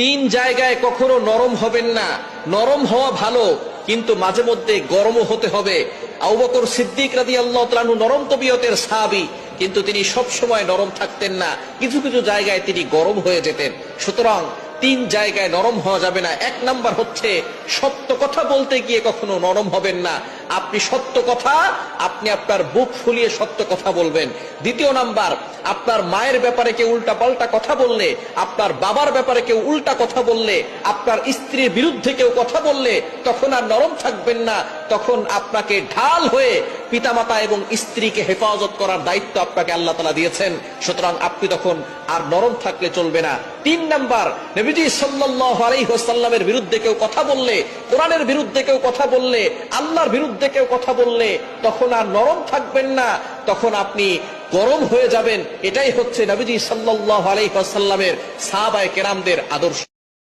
তিন জায়গায় কখনো নরম হবেন না। নরম হওয়া ভালো, কিন্তু মাঝে মধ্যে গরমও হতে হবে। আবু বকর সিদ্দিক রাদিয়াল্লাহু তাআলা আনহু নরম তবিয়তের সাহাবী, কিন্তু তিনি সব সময় নরম থাকতেন না, কিছু কিছু জায়গায় তিনি গরম হয়ে যেতেন। সুতরাং তিন জায়গায় নরম হওয়া যাবে না। এক নাম্বার হচ্ছে সত্য কথা বলতে গিয়ে কখনো নরম হবেন না। আপনি সত্য কথা, আপনি আপনার বুক ফুলিয়ে সত্য কথা বলবেন। দ্বিতীয় নাম্বার, আপনার মায়ের ব্যাপারে কেউ উল্টা পাল্টা কথা বললে, আপনার বাবার ব্যাপারে কেউ উল্টা কথা বললে, আপনার স্ত্রীর বিরুদ্ধে কেউ কথা বললে, তখন আর নরম থাকবেন না। তখন আপনাকে ঢাল হয়ে পিতামাতা এবং স্ত্রীকে হেফাজত করার দায়িত্ব আপনাকে আল্লাহ তাআলা দিয়েছেন। সুতরাং আপনি তখন আর নরম থাকলে চলবে না। তিন নাম্বার, নবীজি সাল্লাল্লাহু আলাইহি ওয়াসাল্লামের বিরুদ্ধে কেউ কথা বললে, কোরআনের বিরুদ্ধে কেউ কথা বললে, আল্লাহর বিরুদ্ধে কেউ কথা বললে, তখন আর নরম থাকবেন না, তখন আপনি গরম হয়ে যাবেন। এটাই হচ্ছে নবীজি সাল্লাল্লাহু আলাইহি ওয়াসাল্লামের সাহাবায়ে কেরামদের আদর্শ।